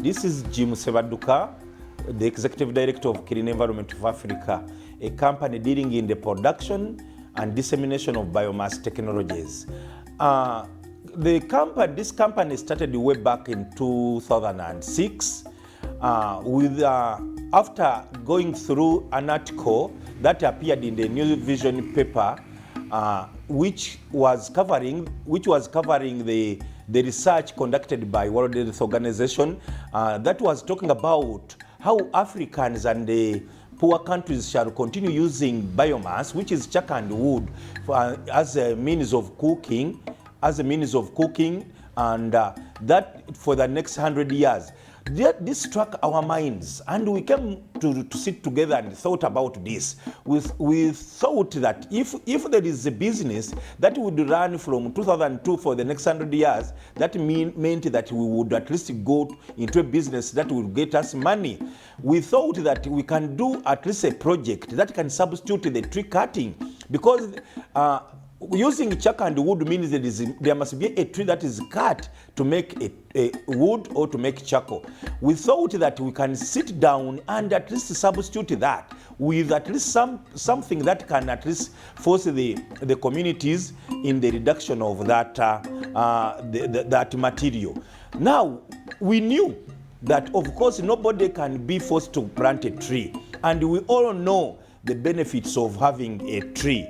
This is Jim Sebaduka, the Executive Director of Clean Environment of Africa, a company dealing in the production and dissemination of biomass technologies. This company started way back in 2006 after going through an article that appeared in the New Vision paper, which was covering the research conducted by World Health Organization that was talking about how Africans and the poor countries shall continue using biomass, which is charcoal and wood, as a means of cooking, and that for the next 100 years. This struck our minds, and we came to sit together and thought about this. We thought that if there is a business that would run from 2002 for the next 100 years, that meant that we would at least go into a business that will get us money. We thought that we can do at least a project that can substitute the tree cutting, because using charcoal and wood means there must be a tree that is cut to make a wood or to make charcoal. We thought that we can sit down and at least substitute that with at least something that can at least force the communities in the reduction of that material. Now, we knew that of course nobody can be forced to plant a tree, and we all know the benefits of having a tree.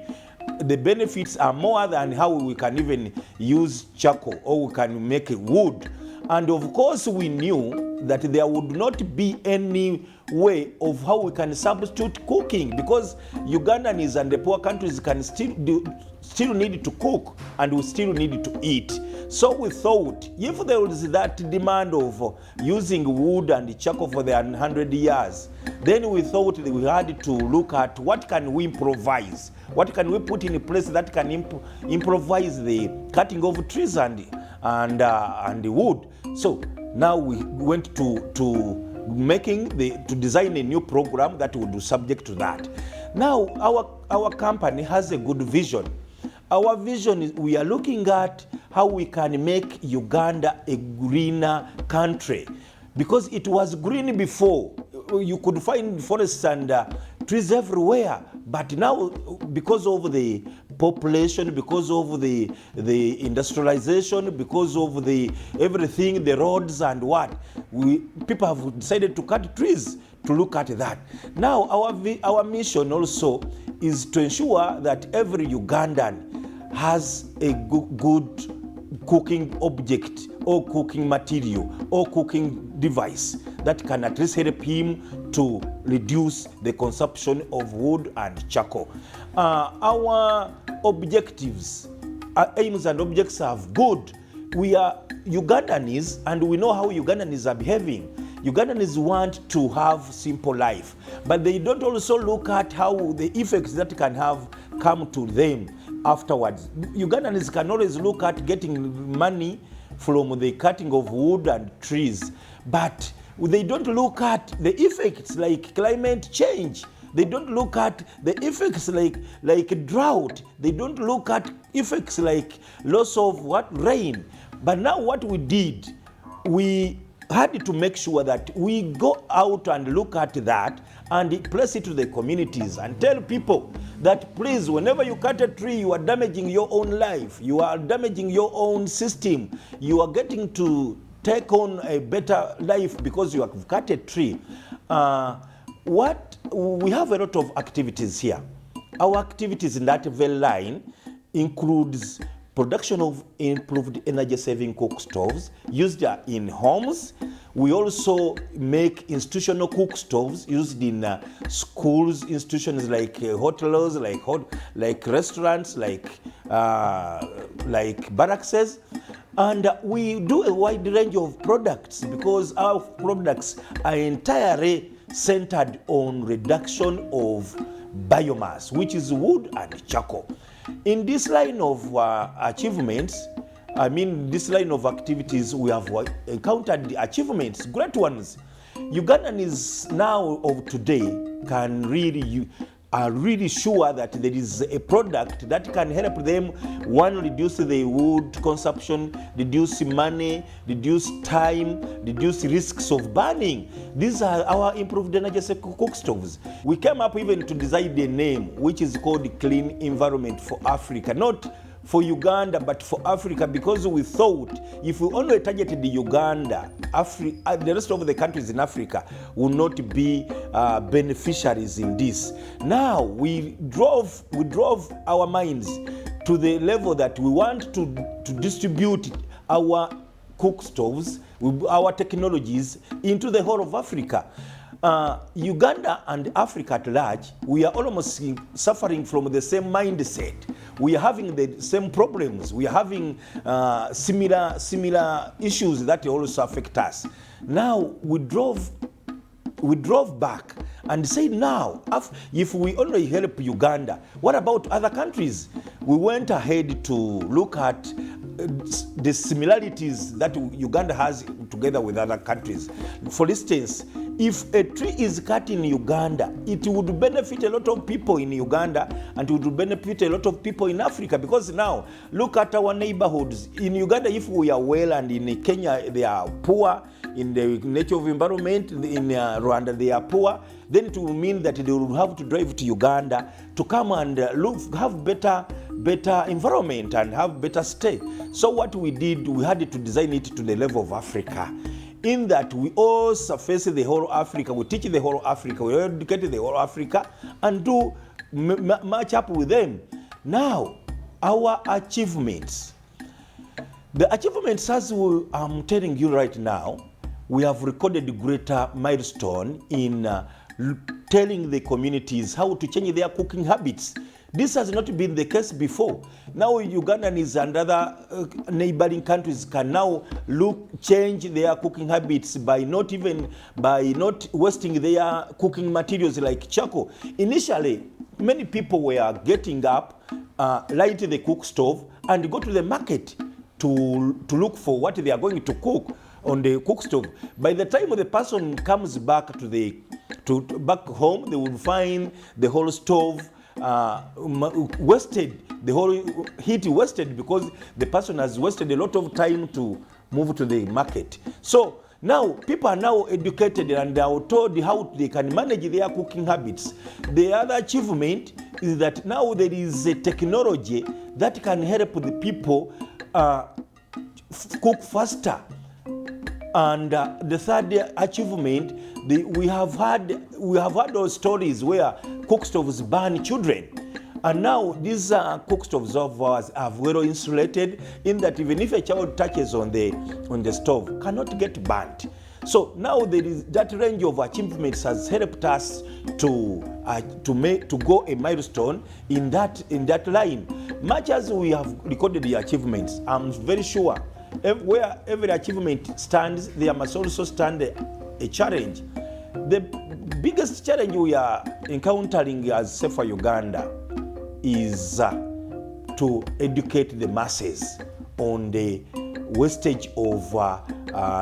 The benefits are more than how we can even use charcoal or we can make wood. And of course we knew that there would not be any way of how we can substitute cooking, because Ugandans and the poor countries can still need to cook, and we still need to eat. So we thought if there was that demand of using wood and charcoal for the 100 years, then we thought that we had to look at what can we improvise, what can we put in place that can improvise the cutting of trees and wood. So now we went to design a new program that would be subject to that. Now our company has a good vision. Our vision is we are looking at how we can make Uganda a greener country, because it was green before. You could find forests and trees everywhere, but now because of the population, because of the industrialization, because of everything, the roads and people have decided to cut trees to look at that. Now our mission also is to ensure that every Ugandan has a good cooking object or cooking material or cooking device that can at least help him to reduce the consumption of wood and charcoal. Our objectives, our aims and objectives are good. We are Ugandans, and we know how Ugandans are behaving. Ugandans want to have simple life, but they don't also look at how the effects that can have come to them afterwards. Ugandans can always look at getting money from the cutting of wood and trees, but they don't look at the effects like climate change. They don't look at the effects like drought. They don't look at effects like loss of rain. But now what we did, we had to make sure that we go out and look at that and place it to the communities and tell people that please, whenever you cut a tree, you are damaging your own life, you are damaging your own system, you are getting to take on a better life because you have cut a tree. We have a lot of activities here. Our activities in that very line includes production of improved energy-saving cook stoves used in homes. We also make institutional cook stoves used in schools, institutions like hotels, like restaurants, like barracks. And we do a wide range of products because our products are entirely centered on reduction of biomass, which is wood and charcoal. In this line of achievements, this line of activities, we have encountered achievements, great ones. Ugandans now of today can really are really sure that there is a product that can help them, one, reduce the wood consumption, reduce money, reduce time, reduce risks of burning. These are our improved energy cook stoves. We came up even to design a name which is called Clean Environment for Africa, not for Uganda but for Africa, because we thought if we only targeted Uganda, the rest of the countries in Africa will not be beneficiaries in this. Now we drove our minds to the level that we want to distribute our cook stoves, our technologies into the whole of Africa. Uganda and Africa at large, we are almost suffering from the same mindset. We are having the same problems. We are having similar issues that also affect us. Now we drove back and said, now if we only help Uganda, what about other countries? We went ahead to look at the similarities that Uganda has together with other countries. For instance, if a tree is cut in Uganda, it would benefit a lot of people in Uganda and it would benefit a lot of people in Africa, because now look at our neighborhoods. In Uganda, if we are well, and in Kenya they are poor, in the nature of environment, in Rwanda they are poor, then it will mean that they will have to drive to Uganda to come and have better environment and have better stay. So what we did, we had to design it to the level of Africa, in that we all surface the whole Africa, we teach the whole Africa, we educate the whole Africa and do match up with them. Now, our achievements. The achievements, as I'm telling you right now, we have recorded a greater milestone in telling the communities how to change their cooking habits. This has not been the case before. Now Ugandans and other neighboring countries can now change their cooking habits by not wasting their cooking materials like charcoal. Initially, many people were getting up, light the cook stove, and go to the market to look for what they are going to cook on the cook stove. By the time the person comes back back home, they will find the whole stove wasted, the whole heat wasted, because the person has wasted a lot of time to move to the market. So now people are now educated and are told how they can manage their cooking habits. The other achievement is that now there is a technology that can help the people cook faster. And the third achievement, we have had those stories where cook stoves burn children. And now these cook stoves of ours are well insulated, in that even if a child touches on the stove, cannot get burnt. So now there is that range of achievements has helped us to go a milestone in that line. Much as we have recorded the achievements, I'm very sure where every achievement stands, there must also stand a challenge. The biggest challenge we are encountering as Safer Uganda is to educate the masses on the wastage of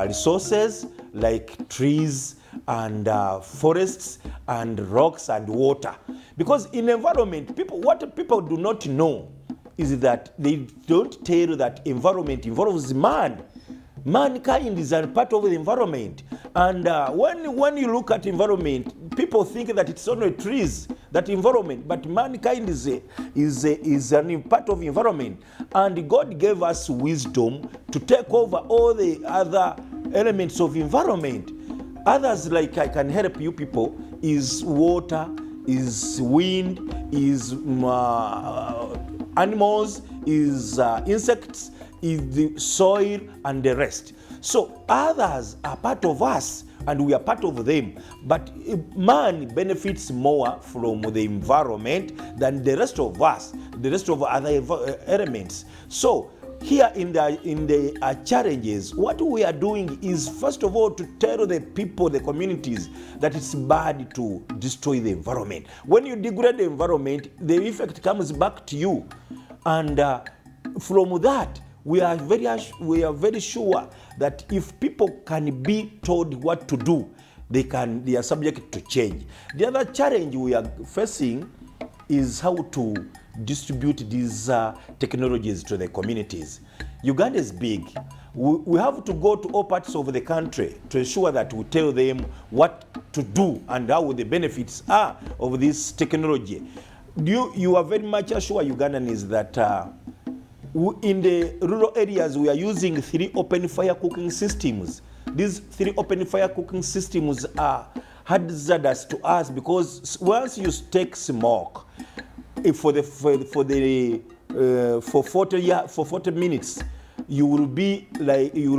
resources like trees and forests and rocks and water. Because in environment, what people do not know is that they don't tell you that environment involves man. Mankind is a part of the environment. And when you look at environment, people think that it's only trees, that environment, but mankind is a part of environment. And God gave us wisdom to take over all the other elements of environment. Others, like I can help you people, is water, is wind, is animals, is insects, is the soil, and the rest. So others are part of us and we are part of them. But man benefits more from the environment than the rest of us, the rest of other elements. So here in the challenges, what we are doing is, first of all, to tell the people, the communities, that it's bad to destroy the environment. When you degrade the environment, the effect comes back to you. And from that, we are very sure that if people can be told what to do, they are subject to change. The other challenge we are facing is how to distribute these technologies to the communities. Uganda is big. We have to go to all parts of the country to ensure that we tell them what to do and how the benefits are of this technology. You are very much assured, Ugandans, that in the rural areas we are using 3 open fire cooking systems. These 3 open fire cooking systems are hazardous to us because once you take smoke for 40 minutes, you will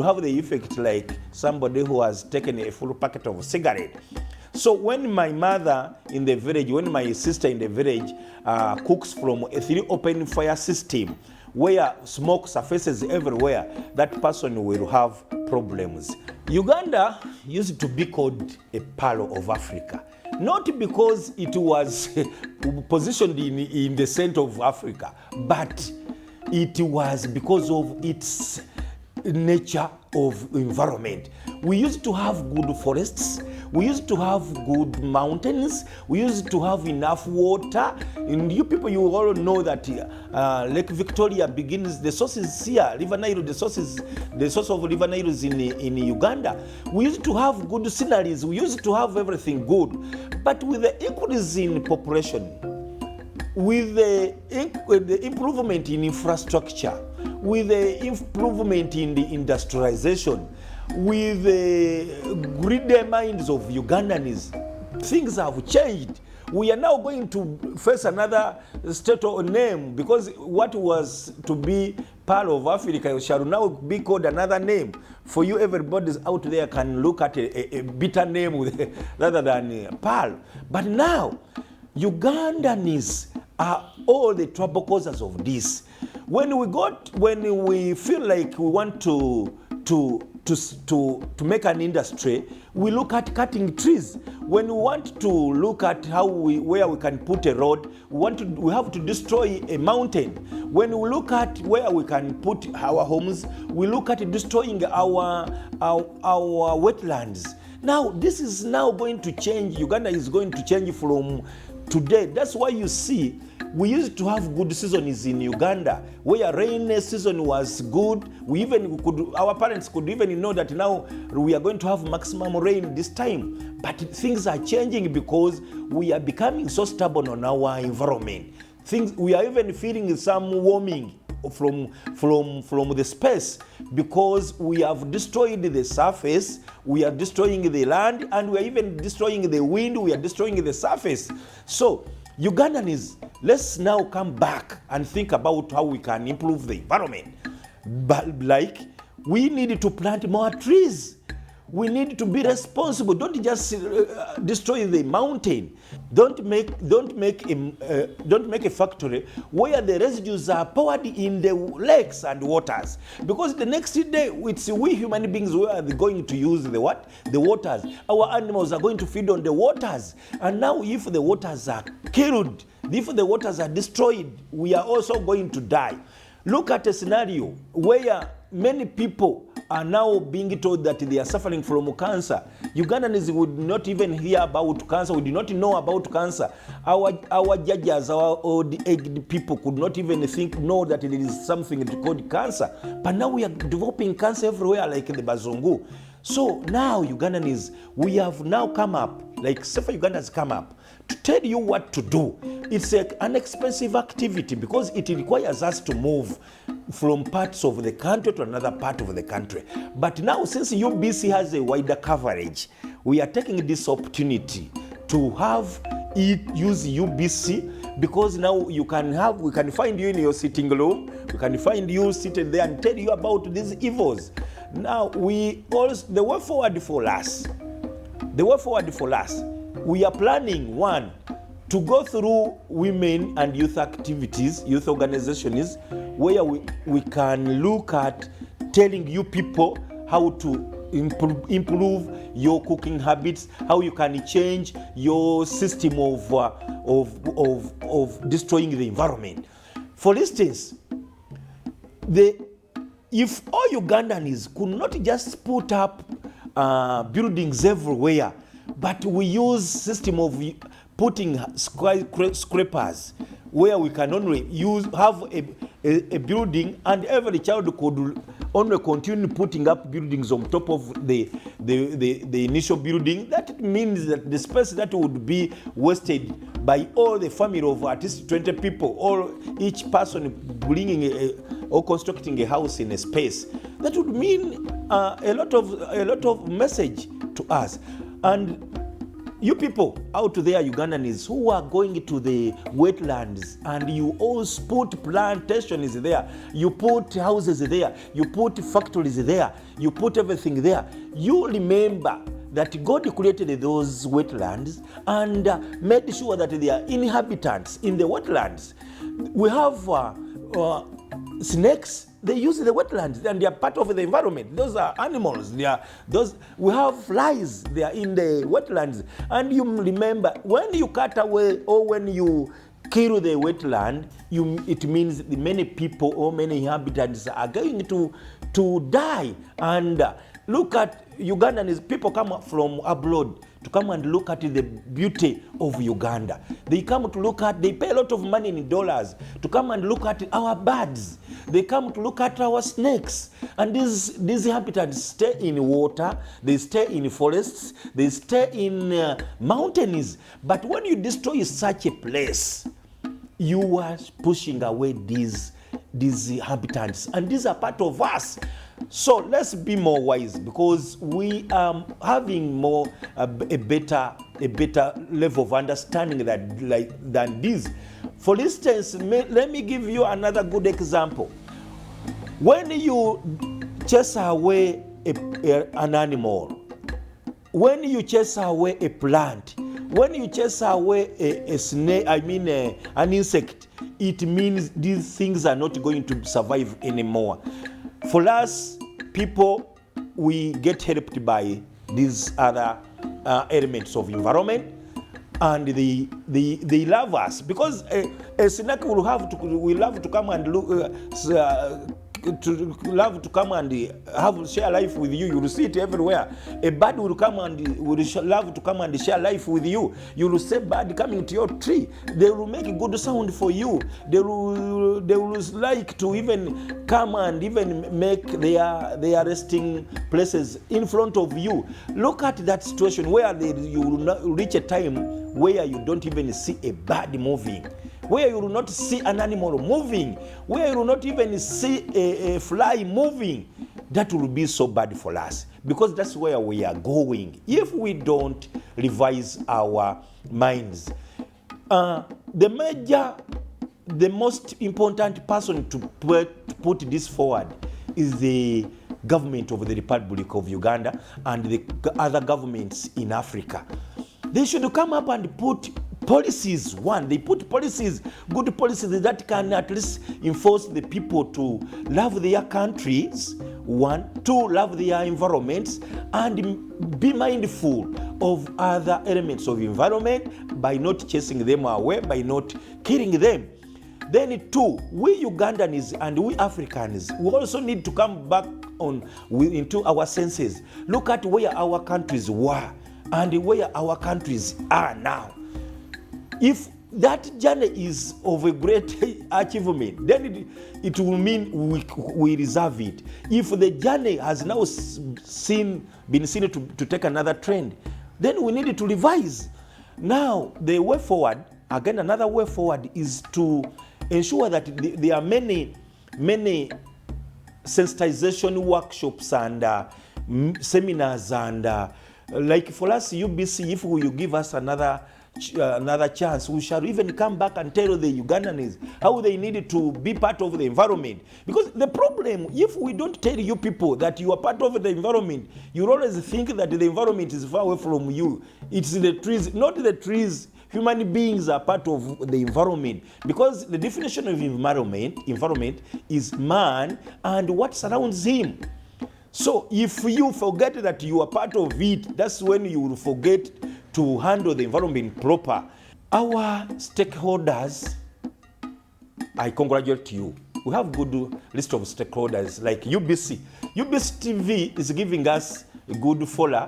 have the effect like somebody who has taken a full packet of cigarette. So when my mother in the village, when my sister in the village cooks from a 3 open fire system where smoke surfaces everywhere, that person will have problems. Uganda used to be called a pearl of Africa, not because it was positioned in the center of Africa, but it was because of its nature of environment. We used to have good forests, we used to have good mountains, we used to have enough water. And you people, you all know that Lake Victoria begins, the source is here, River Nile, the source of River Nile is in Uganda. We used to have good sceneries, we used to have everything good. But with the increase in population, with the improvement in infrastructure, with the improvement in the industrialization, with the greedy minds of Ugandans, things have changed. We are now going to face another state or name because what was to be Pearl of Africa shall now be called another name. For you, everybody out there can look at a bitter name rather than Pearl. But now, Ugandans are all the trouble causers of this. When we feel like we want to make an industry, we look at cutting trees. When we want to look at where we can put a road, we have to destroy a mountain. When we look at where we can put our homes, we look at destroying our wetlands. Now, this is now going to change. Uganda is going to change from today. That's why you see we used to have good seasons in Uganda where rainy season was good. Our parents could even know that now we are going to have maximum rain this time. But things are changing because we are becoming so stubborn on our environment. We are even feeling some warming from the space because we have destroyed the surface, we are destroying the land, and we are even destroying the wind, we are destroying the surface. So Ugandans, let's now come back and think about how we can improve the environment. But like, we need to plant more trees. We need to be responsible. Don't just destroy the mountain. Don't make a factory where the residues are poured in the lakes and waters. Because the next day, it's we human beings who are going to use the waters. Our animals are going to feed on the waters. And now, if the waters are killed, if the waters are destroyed, we are also going to die. Look at a scenario where many people are now being told that they are suffering from cancer. Ugandans would not even hear about cancer, we do not know about cancer. Our judges, our old-aged people could not even know that there is something called cancer. But now we are developing cancer everywhere like the Bazungu. So now Ugandans, we have now come up, like Safer Uganda has come up, to tell you what to do. It's an expensive activity because it requires us to move from parts of the country to another part of the country. But now, since UBC has a wider coverage, we are taking this opportunity to have it use UBC because now we can find you in your sitting room, we can find you seated there and tell you about these evils. Now, the way forward for us, we are planning, one, to go through women and youth activities, youth organizations, where we can look at telling you people how to improve your cooking habits, how you can change your system of destroying the environment. For instance, if all Ugandans could not just put up buildings everywhere, but we use system of putting skyscrapers where we can only have a building, and every child could only continue putting up buildings on top of the initial building. That means that the space that would be wasted by all the family of at least 20 people, or each person bringing or constructing a house in a space, that would mean a lot of message to us. And you people out there, Ugandans, who are going to the wetlands, and you always put plantations there, you put houses there, you put factories there, you put everything there, you remember that God created those wetlands and made sure that there are inhabitants in the wetlands. We have snakes. They use the wetlands and they are part of the environment. Those are animals. We have flies. They are in the wetlands. And you remember, when you cut away or when you kill the wetland, it means many people or many inhabitants are going to die. And look at Ugandans. People come from abroad to come and look at the beauty of Uganda. They come to look at, they pay a lot of money in dollars to come and look at our birds. They come to look at our snakes. And these inhabitants stay in water, they stay in forests, they stay in mountains. But when you destroy such a place, you are pushing away these inhabitants, and these are part of us. So let's be more wise, because we are having a better level of understanding than this. For instance, let me give you another good example. When you chase away an animal, when you chase away a plant, when you chase away a snake, an insect, it means these things are not going to survive anymore. For us people, we get helped by these other elements of environment, and they love us, because a snake will love to come and look. To love to come and share life with you. You will see it everywhere. A bird will come and love to come and share life with you. You will see bird coming to your tree. They will make a good sound for you. They will like to even come and even make their resting places in front of you. Look at that situation where you will reach a time where you don't even see a bird moving, where you will not see an animal moving, where you will not even see a fly moving. That will be so bad for us, because that's where we are going if we don't revise our minds. The most important person to put this forward is the government of the Republic of Uganda and the other governments in Africa. They should come up and put policies. They put policies, good policies that can at least enforce the people to love their countries, to love their environments, and be mindful of other elements of environment by not chasing them away, by not killing them. Then two, we Ugandans and we Africans, we also need to come back into our senses. Look at where our countries were and where our countries are now. If that journey is of a great achievement, then it will mean we reserve it. If the journey has now been seen to take another trend, then we need to revise. Now, the way forward, again, another way forward is to ensure that there are many sensitization workshops and seminars, and like for us UBC, if you give us another chance, we shall even come back and tell the Ugandans how they need to be part of the environment. Because the problem, if we don't tell you people that you are part of the environment, you always think that the environment is far away from you. It's the trees, not the trees. Human beings are part of the environment, because the definition of environment is man and what surrounds him. So if you forget that you are part of it, that's when you will forget to handle the environment proper. Our stakeholders, I congratulate you. We have good list of stakeholders like UBC. UBC TV is giving us a good follow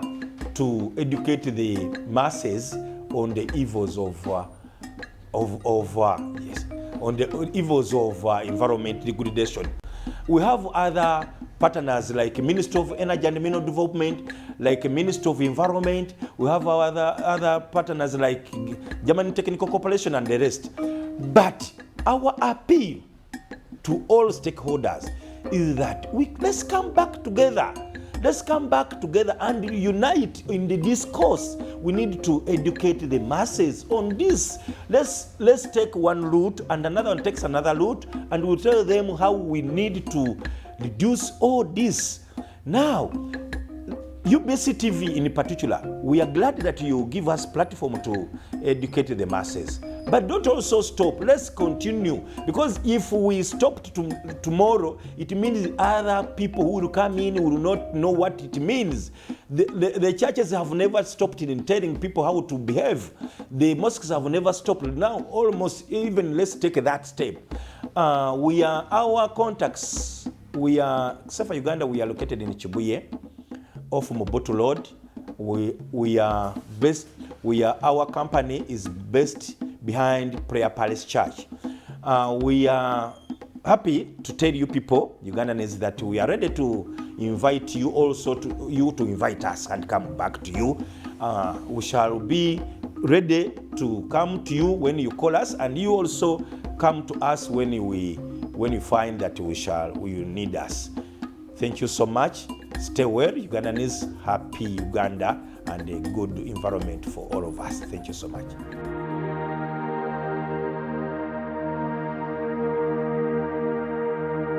to educate the masses on the evils of environment degradation. We have other partners like Ministry of Energy and Mineral Development, like Ministry of Environment. We have other partners like German Technical Corporation and the rest. But our appeal to all stakeholders is that let's come back together. Let's come back together and unite in the discourse. We need to educate the masses on this. Let's take one route and another one takes another route, and we'll tell them how we need to reduce all this. Now, UBC TV in particular, we are glad that you give us platform to educate the masses. But don't also stop. Let's continue, because if we stop tomorrow, it means other people who will come in will not know what it means. The churches have never stopped in telling people how to behave. The mosques have never stopped. Now, almost even let's take that step. Our contacts. Except for Uganda, we are located in Chibuye, off Mobutu Road. Our company is based behind Prayer Palace Church. We are happy to tell you people, Ugandans, that we are ready to invite you also to invite us and come back to you. We shall be ready to come to you when you call us, and you also come to us when you find that you need us. Thank you so much. Stay well, Ugandans. Happy Uganda and a good environment for all of us. Thank you so much.